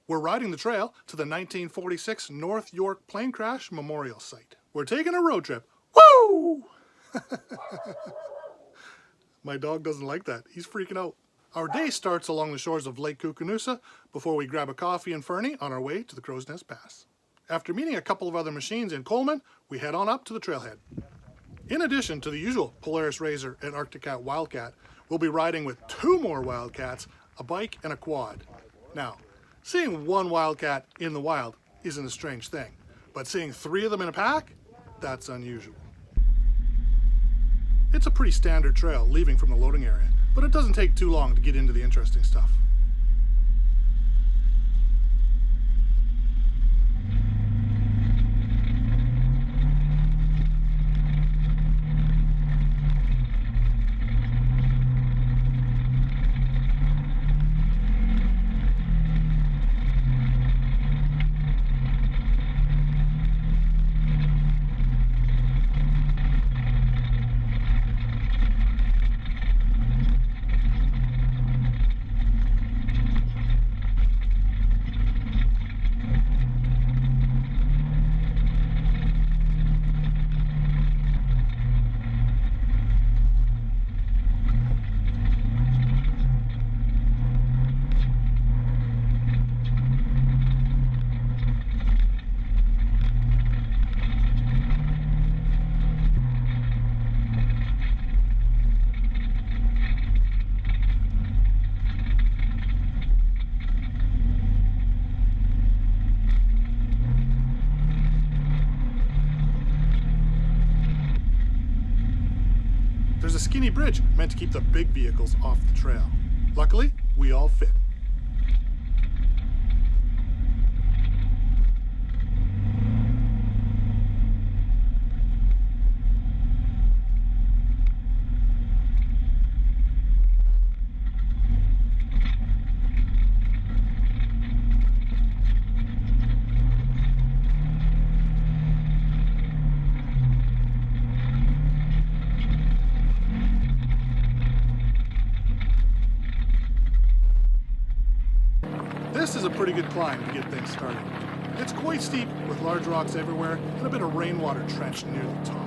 We're riding the trail to the 1946 North York plane crash memorial site. We're taking a road trip. Woo! My dog doesn't like that. He's freaking out. Our day starts along the shores of Lake Koocanusa before we grab a coffee and Fernie on our way to the Crowsnest Pass. After meeting a couple of other machines in Coleman, we head on up to the trailhead. In addition to the usual Polaris Razor and RCAF Wildcat, we'll be riding with 2 more Wildcats, a bike and a quad. Now, seeing one Wildcat in the wild isn't a strange thing, but seeing 3 of them in a pack, that's unusual. It's a pretty standard trail leaving from the loading area, but it doesn't take too long to get into the interesting stuff. There's a skinny bridge meant to keep the big vehicles off the trail. Luckily, we all fit. This is a pretty good climb to get things started. It's quite steep with large rocks everywhere and a bit of rainwater trenched near the top.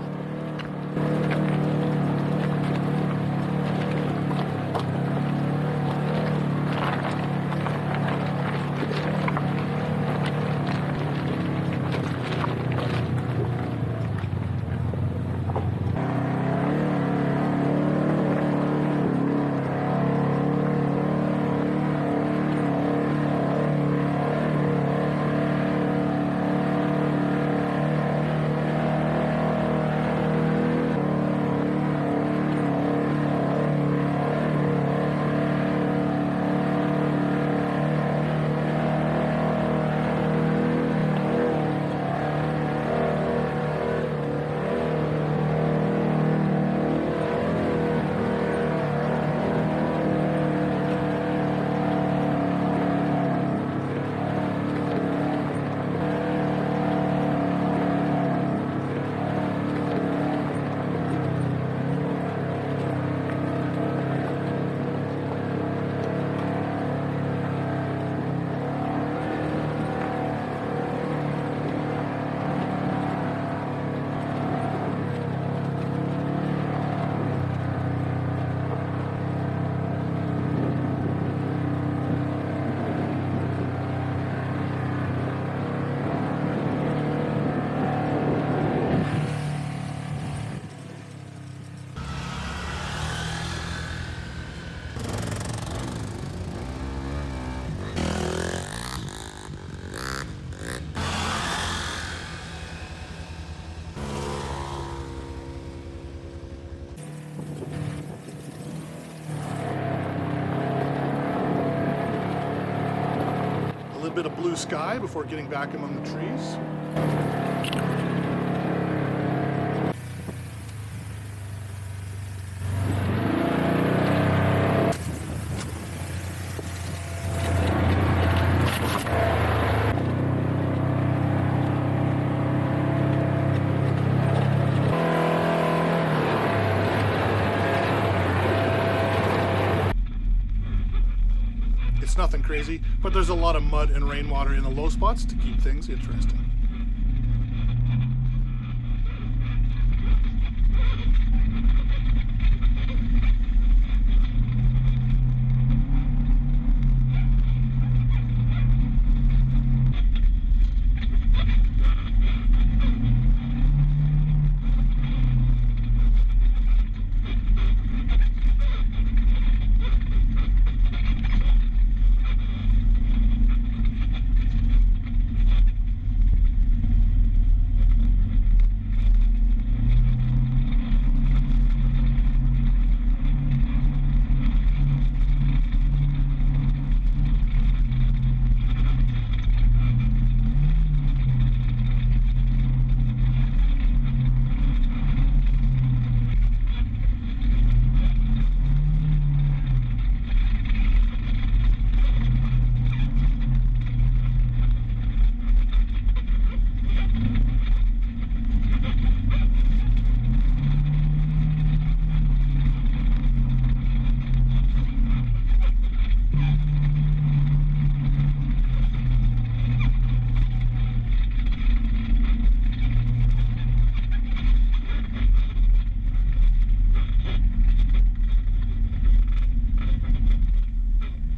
Bit of blue sky before getting back among the trees. It's nothing crazy, but there's a lot of mud and rainwater in the low spots to keep things interesting.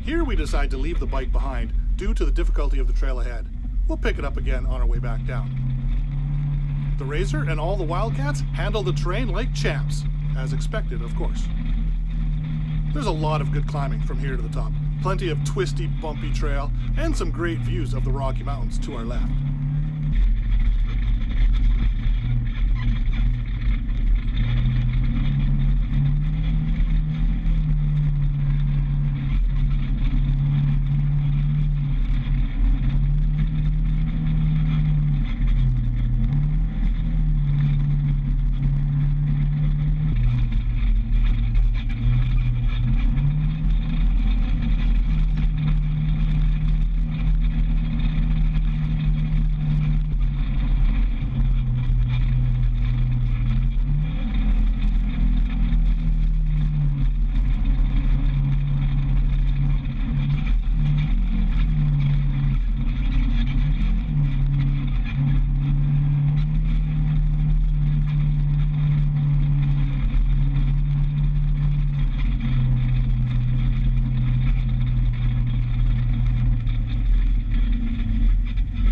Here we decide to leave the bike behind due to the difficulty of the trail ahead. We'll pick it up again on our way back down. The Razor and all the Wildcats handle the terrain like champs, as expected, of course. There's a lot of good climbing from here to the top, plenty of twisty, bumpy trail, and some great views of the Rocky Mountains to our left.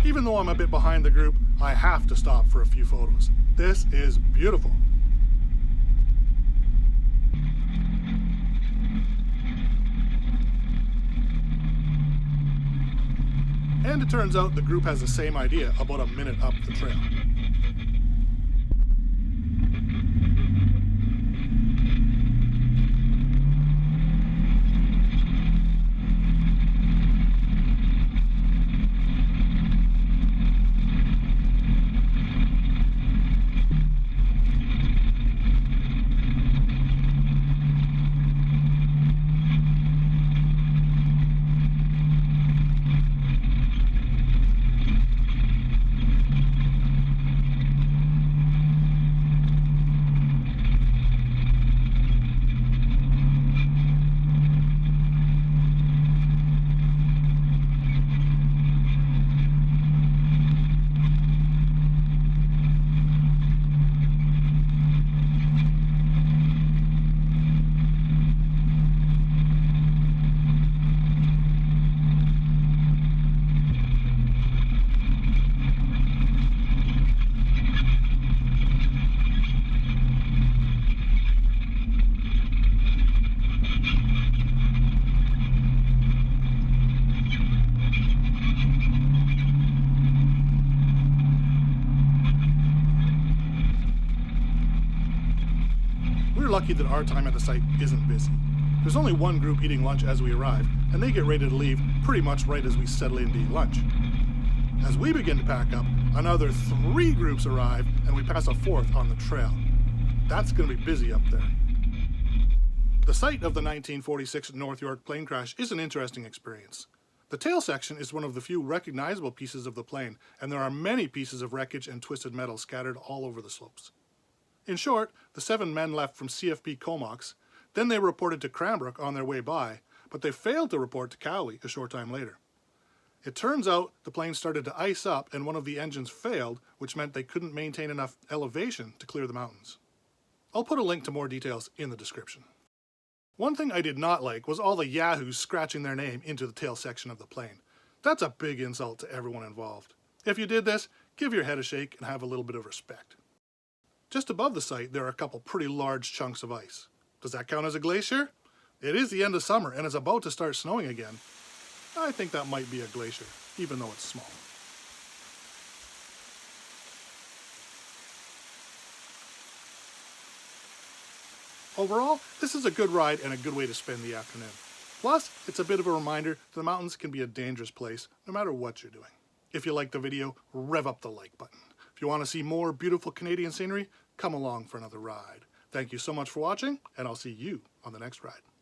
Even though I'm a bit behind the group, I have to stop for a few photos. This is beautiful. And it turns out the group has the same idea about a minute up the trail. We're lucky that our time at the site isn't busy. There's only one group eating lunch as we arrive, and they get ready to leave pretty much right as we settle in to eat lunch. As we begin to pack up, another 3 groups arrive, and we pass a 4th on the trail. That's going to be busy up there. The site of the 1946 North York plane crash is an interesting experience. The tail section is one of the few recognizable pieces of the plane, and there are many pieces of wreckage and twisted metal scattered all over the slopes. In short, the 7 men left from CFP Comox, then they reported to Cranbrook on their way by, but they failed to report to Cowley a short time later. It turns out the plane started to ice up and one of the engines failed, which meant they couldn't maintain enough elevation to clear the mountains. I'll put a link to more details in the description. One thing I did not like was all the yahoos scratching their name into the tail section of the plane. That's a big insult to everyone involved. If you did this, give your head a shake and have a little bit of respect. Just above the site, there are a couple pretty large chunks of ice. Does that count as a glacier? It is the end of summer and it's about to start snowing again. I think that might be a glacier, even though it's small. Overall, this is a good ride and a good way to spend the afternoon. Plus, it's a bit of a reminder that the mountains can be a dangerous place no matter what you're doing. If you liked the video, rev up the like button. If you want to see more beautiful Canadian scenery, come along for another ride. Thank you so much for watching, and I'll see you on the next ride.